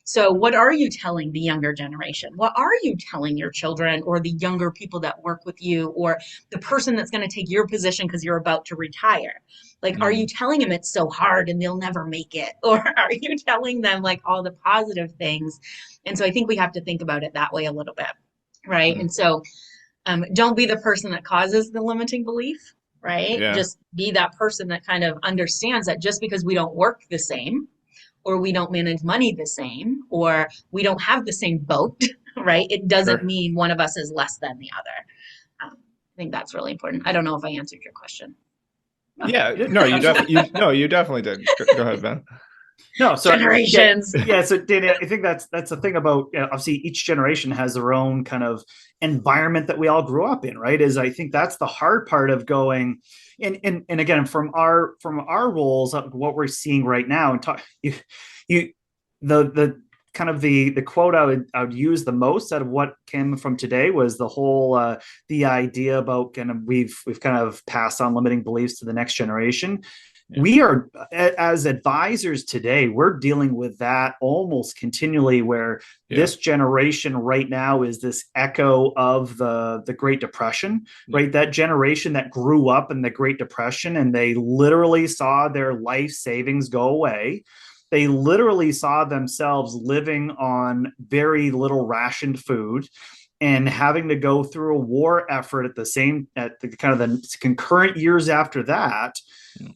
Speaker 3: So what are you telling the younger generation? What are you telling your children or the younger people that work with you or the person that's going to take your position because you're about to retire? Like, are you telling them it's so hard and they'll never make it? Or are you telling them like all the positive things? And so I think we have to think about it that way a little bit, right? And so don't be the person that causes the limiting belief, right?
Speaker 2: Yeah.
Speaker 3: Just be that person that kind of understands that just because we don't work the same or we don't manage money the same or we don't have the same boat, right? It doesn't mean one of us is less than the other. I think that's really important. I don't know if I answered your question.
Speaker 2: Yeah, no, you definitely did. Go ahead, Ben.
Speaker 1: No, so
Speaker 3: generations.
Speaker 1: Yeah, so Danny, I think that's the thing about obviously each generation has their own kind of environment that we all grew up in, right? Is I think that's the hard part of going and again from our roles, what we're seeing right now, and the kind of the quote I would use the most out of what came from today was the whole the idea about kind of we've kind of passed on limiting beliefs to the next generation. we are, as advisors today, we're dealing with that almost continually, where this generation right now is this echo of the Great Depression, right? That generation that grew up in the Great Depression, and they literally saw their life savings go away. They literally saw themselves living on very little rationed food and having to go through a war effort at the kind of the concurrent years after that.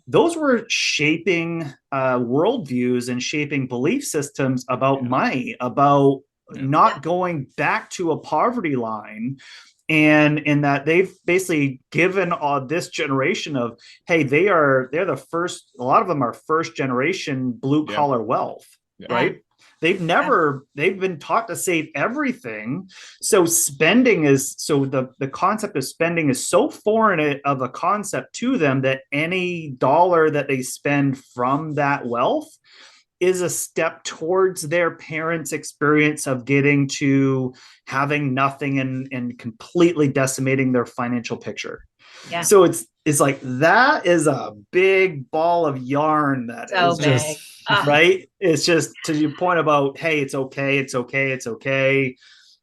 Speaker 1: Those were shaping worldviews and shaping belief systems about money, about not going back to a poverty line. And in that they've basically given this generation of, hey, they're the first, a lot of them are first generation blue collar wealth, right? They've been taught to save everything. So the concept of spending is so foreign of a concept to them that any dollar that they spend from that wealth is a step towards their parents' experience of getting to having nothing and completely decimating their financial picture. Yeah. So it's like, that is a big ball of yarn that is just right. It's just to your point about, hey, it's okay.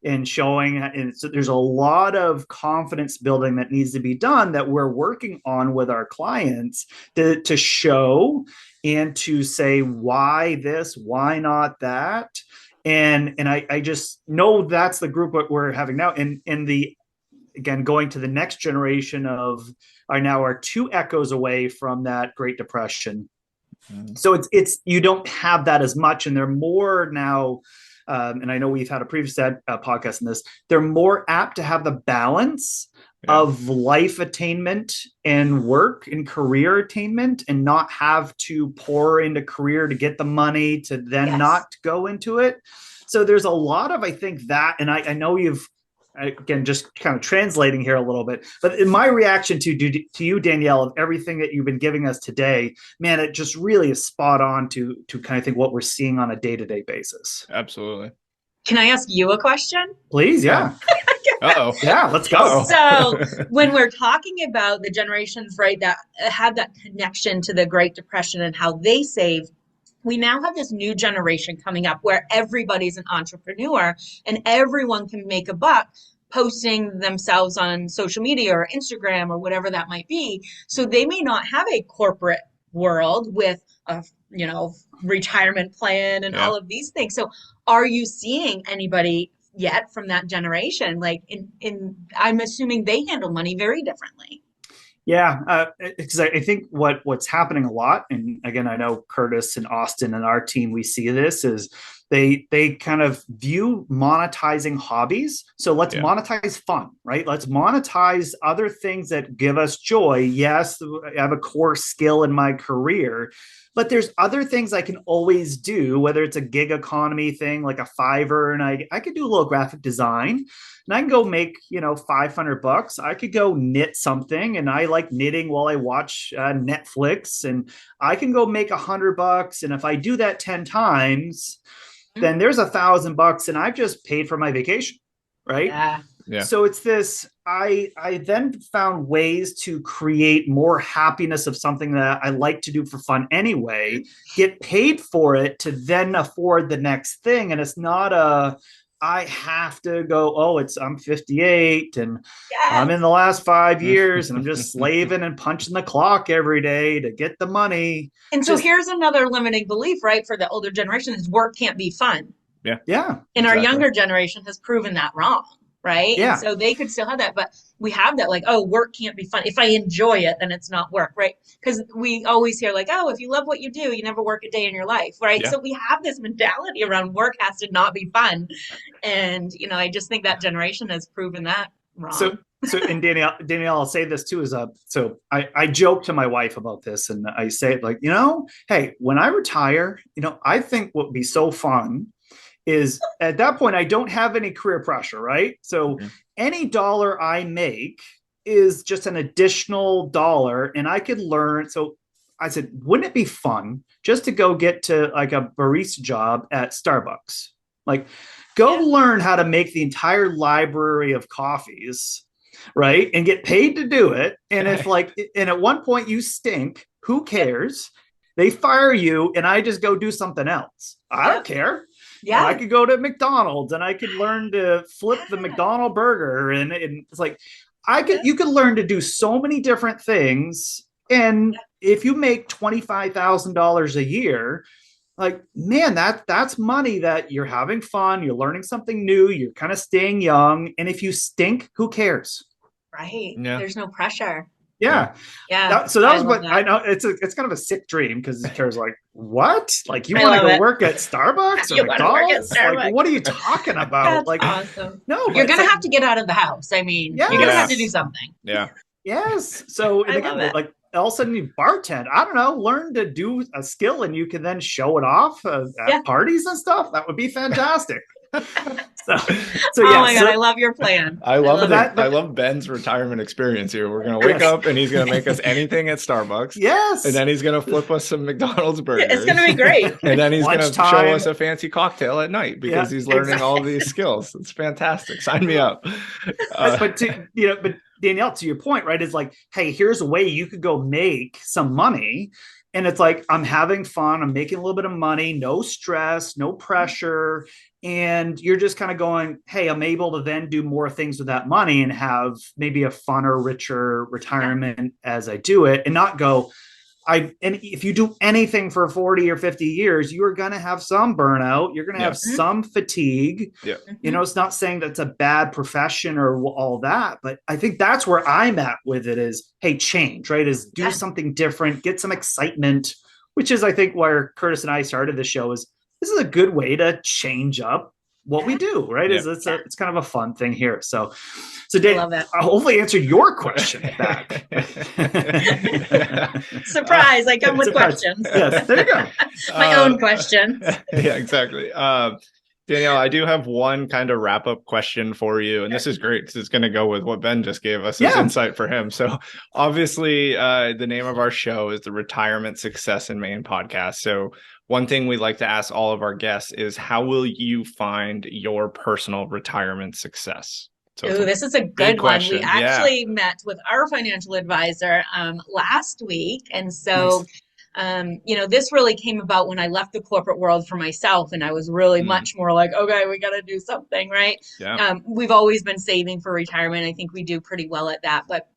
Speaker 1: And showing, and so there's a lot of confidence building that needs to be done that we're working on with our clients to show and to say, why this, why not that. And I just know that's the group that we're having now. And again, going to the next generation are 2 echoes away from that Great Depression. So it's you don't have that as much, and they're more now. And I know we've had a previous podcast on this. They're more apt to have the balance of life attainment and work and career attainment, and not have to pour into career to get the money to then not go into it. So there's a lot of, I think, that, and I know you've, again, just kind of translating here a little bit, but in my reaction to you, Danielle, of everything that you've been giving us today, man, it just really is spot on to kind of think what we're seeing on a day-to-day basis.
Speaker 2: Absolutely.
Speaker 3: Can I ask you a question?
Speaker 1: Please, yeah.
Speaker 2: Uh-oh.
Speaker 1: Yeah, let's go.
Speaker 3: So when we're talking about the generations, right, that had that connection to the Great Depression and how they saved, we now have this new generation coming up where everybody's an entrepreneur and everyone can make a buck posting themselves on social media or Instagram or whatever that might be. So they may not have a corporate world with a, retirement plan and all of these things. So are you seeing anybody yet from that generation? Like I'm assuming they handle money very differently.
Speaker 1: Yeah, because I think what's happening a lot, and again, I know Curtis and Austin and our team, we see this, is they kind of view monetizing hobbies. So let's monetize fun, right? Let's monetize other things that give us joy. Yes, I have a core skill in my career, but there's other things I can always do, whether it's a gig economy thing like a Fiverr, and I could do a little graphic design. And I can go make, $500. I could go knit something, and I like knitting while I watch Netflix, and I can go make $100. And if I do that 10 times, then there's $1,000, and I've just paid for my vacation, right?
Speaker 3: Yeah.
Speaker 1: So it's this. I then found ways to create more happiness of something that I like to do for fun anyway, get paid for it to then afford the next thing, and it's not I have to go, I'm 58 and I'm in the last 5 years and I'm just slaving and punching the clock every day to get the money.
Speaker 3: And so here's another limiting belief, right? For the older generation is work can't be fun.
Speaker 1: Yeah.
Speaker 3: And our younger generation has proven that wrong. Right.
Speaker 1: Yeah.
Speaker 3: And so they could still have that, but we have that like, work can't be fun. If I enjoy it, then it's not work. Right. Because we always hear like, if you love what you do, you never work a day in your life. Right. Yeah. So we have this mentality around work has to not be fun. And, I just think that generation has proven that wrong.
Speaker 1: So and Danielle, I'll say this too, so I joke to my wife about this, and I say it like, hey, when I retire, I think what would be so fun is at that point, I don't have any career pressure, right? So any dollar I make is just an additional dollar, and I could learn. So I said, wouldn't it be fun just to go get to like a barista job at Starbucks? Like go learn how to make the entire library of coffees, right? And get paid to do it. And if and at one point you stink, Who cares? They fire you and I just go do something else. I don't care.
Speaker 3: Yeah.
Speaker 1: I could go to McDonald's and I could learn to flip the McDonald burger. And it's like, you could learn to do so many different things. And if you make $25,000 a year, like, man, that's money that you're having fun. You're learning something new. You're kind of staying young. And if you stink, who cares?
Speaker 3: Right.
Speaker 2: Yeah.
Speaker 3: There's no pressure.
Speaker 1: Yeah.
Speaker 3: Yeah.
Speaker 1: So that was what
Speaker 3: that.
Speaker 1: I know. It's kind of a sick dream because Kara's like, what? Like, you
Speaker 3: I
Speaker 1: want to
Speaker 3: love
Speaker 1: go
Speaker 3: it.
Speaker 1: work at Starbucks or
Speaker 3: You wanna work at
Speaker 1: McDonald's? Like,
Speaker 3: Starbucks.
Speaker 1: what are you talking about?
Speaker 3: That's
Speaker 1: Like,
Speaker 3: awesome.
Speaker 1: no, but
Speaker 3: You're
Speaker 1: it's
Speaker 3: gonna
Speaker 1: like,
Speaker 3: have to get out of the house. I mean, you're gonna have to do
Speaker 2: Yes.
Speaker 3: something.
Speaker 2: Yeah.
Speaker 1: yes. So and
Speaker 3: I
Speaker 1: again,
Speaker 3: love it.
Speaker 1: like all of a sudden you bartend. I don't know, learn to do a skill and you can then show it off at
Speaker 3: Yeah.
Speaker 1: parties and stuff. That would be fantastic. so
Speaker 3: Oh
Speaker 1: yeah,
Speaker 3: my God, I love your plan.
Speaker 2: I love
Speaker 1: that.
Speaker 2: I love Ben's retirement experience here. We're gonna wake up and he's gonna make us anything at Starbucks.
Speaker 1: Yes.
Speaker 2: And then he's gonna flip us some McDonald's burgers.
Speaker 3: It's gonna be great.
Speaker 2: And then he's gonna show
Speaker 1: Lunchtime.
Speaker 2: us a fancy cocktail at night because
Speaker 1: Yeah,
Speaker 2: he's learning all these skills. It's fantastic. Sign me up.
Speaker 1: but Danielle, to your point, right, is like, hey, here's a way you could go make some money. And it's like, I'm having fun. I'm making a little bit of money, no stress, no pressure. And you're just kind of going, hey, I'm able to then do more things with that money and have maybe a funner, richer retirement as I do it, and not go, and if you do anything for 40 or 50 years, you are going to have some burnout. You're going to have some fatigue.
Speaker 2: Yeah.
Speaker 1: You know, it's not saying that's a bad profession or all that, but I think that's where I'm at with it is, hey, change, right? Is do something different, get some excitement, which is, I think, where Curtis and I started the show is this is a good way to change up what we do, right?
Speaker 2: Yeah.
Speaker 1: It's kind of a fun thing here. So Dave,
Speaker 3: love it.
Speaker 1: I'll hopefully answer your question back.
Speaker 3: Surprise! I come with
Speaker 1: surprise.
Speaker 3: questions.
Speaker 1: Yes, there you go.
Speaker 3: My own questions.
Speaker 2: Yeah, exactly. Danielle, I do have one kind of wrap up question for you. And this is great because it's going to go with what Ben just gave us as insight for him. So obviously, the name of our show is the Retirement Success in Maine podcast. So one thing we like to ask all of our guests is how will you find your personal retirement success? So
Speaker 3: Ooh, this is a good one.
Speaker 2: question.
Speaker 3: We actually met with our financial advisor last week. And so, this really came about when I left the corporate world for myself. And I was really much more like, okay, we got to do something, right?
Speaker 2: Yeah.
Speaker 3: We've always been saving for retirement. I think we do pretty well at that. But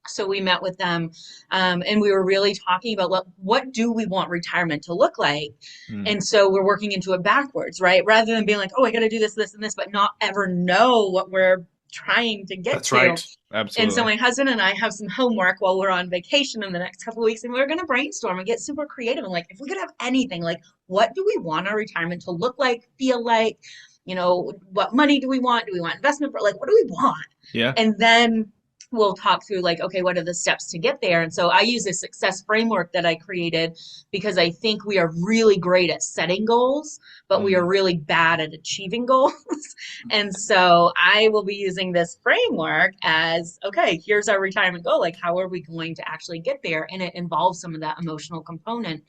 Speaker 3: so we met with them and we were really talking about what do we want retirement to look like? And so we're working into it backwards, right? Rather than being like, oh, I got to do this, this, and this, but not ever know what we're trying to get
Speaker 1: That's
Speaker 3: to.
Speaker 1: right.
Speaker 2: Absolutely.
Speaker 3: And so my husband and I have some homework while we're on vacation in the next couple of weeks, and we're going to brainstorm and get super creative. And like, if we could have anything, like, what do we want our retirement to look like, feel like? You know, what money do we want? Do we want investment? Like, what do we want?
Speaker 2: Yeah.
Speaker 3: And then we'll talk through like, okay, what are the steps to get there? And so I use a success framework that I created because I think we are really great at setting goals, but we are really bad at achieving goals. And so I will be using this framework as, okay, here's our retirement goal. Like, how are we going to actually get there? And it involves some of that emotional component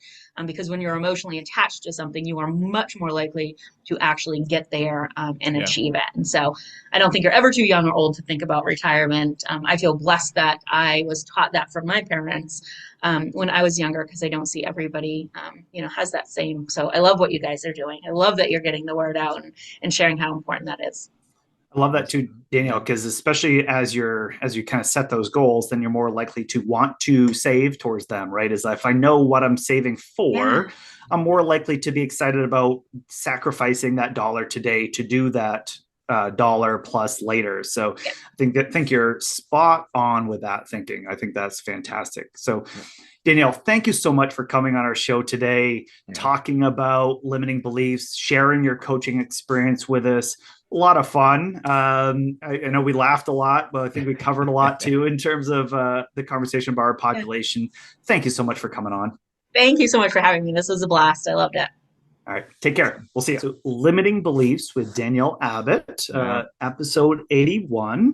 Speaker 3: because when you're emotionally attached to something, you are much more likely to actually get there and achieve it. And so I don't think you're ever too young or old to think about retirement. I feel blessed that I was taught that from my parents when I was younger, because I don't see everybody, has that same. So I love what you guys are doing. I love that you're getting the word out and sharing how important that is.
Speaker 1: I love that too, Danielle, because especially as you kind of set those goals, then you're more likely to want to save towards them, right? Is if I know what I'm saving for, I'm more likely to be excited about sacrificing that dollar today to do that dollar plus later. So I think you're spot on with that thinking. I think that's fantastic. So Danielle, thank you so much for coming on our show today, talking about limiting beliefs, sharing your coaching experience with us. A lot of fun. I know we laughed a lot, but I think we covered a lot too in terms of the conversation about our population. Thank you so much for coming on.
Speaker 3: Thank you so much for having me. This was a blast. I loved it.
Speaker 1: All right. Take care. We'll see you. So, Limiting Beliefs with Danielle Abbott, episode 81.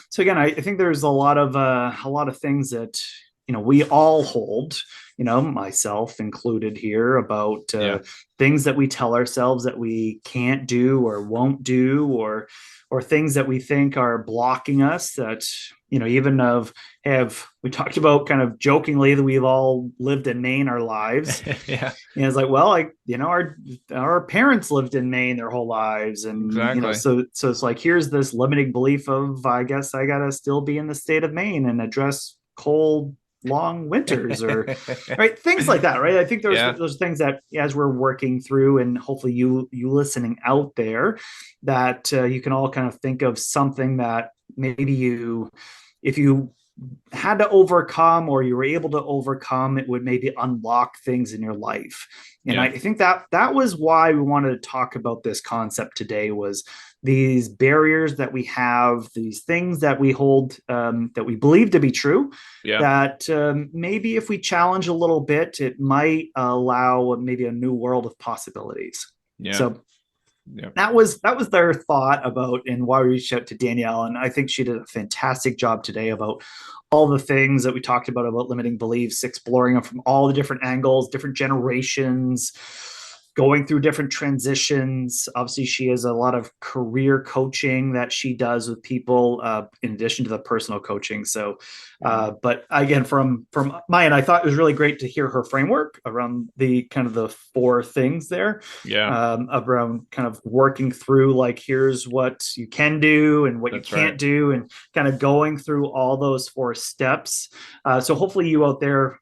Speaker 1: So again, I think there's a lot of things that we all hold, myself included here, about
Speaker 2: Yeah.
Speaker 1: things that we tell ourselves that we can't do or won't do, or things that we think are blocking us, that even have we talked about kind of jokingly that we've all lived in Maine our lives.
Speaker 2: Yeah,
Speaker 1: It's like, well, our parents lived in Maine their whole lives, and
Speaker 2: exactly.
Speaker 1: so it's like, here's this limiting belief of, I guess I gotta still be in the state of Maine and address cold long winters, or right, things like that, right? I think there's
Speaker 2: Yeah.
Speaker 1: those things that, as we're working through, and hopefully you listening out there, that you can all kind of think of something that maybe if you had to overcome, or you were able to overcome, it would maybe unlock things in your life. And
Speaker 2: Yeah.
Speaker 1: I think that was why we wanted to talk about this concept today, was these barriers that we have, these things that we hold, that we believe to be true,
Speaker 2: Yeah.
Speaker 1: that maybe if we challenge a little bit, it might allow maybe a new world of possibilities.
Speaker 2: Yeah.
Speaker 1: So
Speaker 2: Yeah.
Speaker 1: that was their thought about, and why we reached out to Danielle. And I think she did a fantastic job today about all the things that we talked about limiting beliefs, exploring them from all the different angles, different generations, going through different transitions. Obviously, she has a lot of career coaching that she does with people, in addition to the personal coaching. So, but again, from my end, I thought it was really great to hear her framework around the kind of the four things there,
Speaker 2: Yeah.
Speaker 1: around kind of working through, like, here's what you can do and what you
Speaker 2: That's right.
Speaker 1: can't do, and kind of going through all those four steps. So hopefully you out there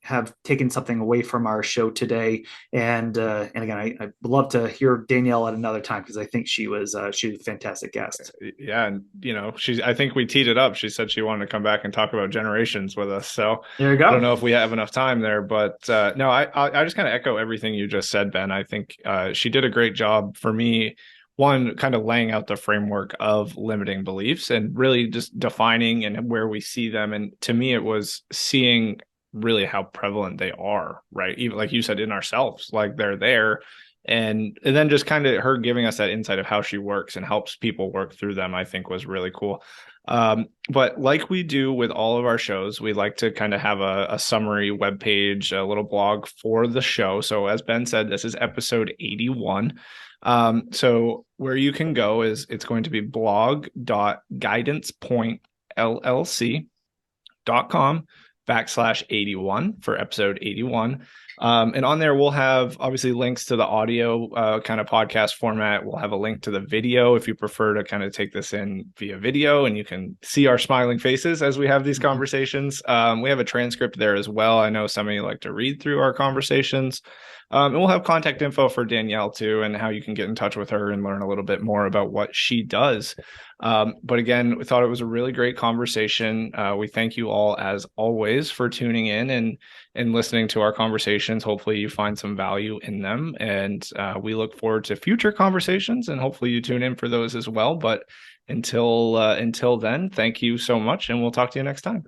Speaker 1: have taken something away from our show today. And again, I'd love to hear Danielle at another time, because I think she's a fantastic guest.
Speaker 2: Yeah, and I think we teed it up. She said she wanted to come back and talk about generations with us. So
Speaker 1: There you
Speaker 2: I don't
Speaker 1: go.
Speaker 2: know if we have enough time there, but no, I just kind of echo everything you just said, Ben. I think she did a great job for me. One, kind of laying out the framework of limiting beliefs and really just defining and where we see them. And to me, it was seeing really how prevalent they are, right? Even like you said, in ourselves, like they're there. And then just kind of her giving us that insight of how she works and helps people work through them, I think was really cool. But like we do with all of our shows, we like to kind of have a summary webpage, a little blog for the show. So as Ben said, this is episode 81. So where you can go is, it's going to be blog.guidancepointllc.com/81 for episode 81. And on there, we'll have obviously links to the audio kind of podcast format. We'll have a link to the video if you prefer to kind of take this in via video, and you can see our smiling faces as we have these conversations. We have a transcript there as well. I know some of you like to read through our conversations. And we'll have contact info for Danielle too, and how you can get in touch with her and learn a little bit more about what she does. But again, we thought it was a really great conversation. We thank you all, as always, for tuning in and listening to our conversations. Hopefully you find some value in them, and we look forward to future conversations, and hopefully you tune in for those as well. But until then, thank you so much, and we'll talk to you next time.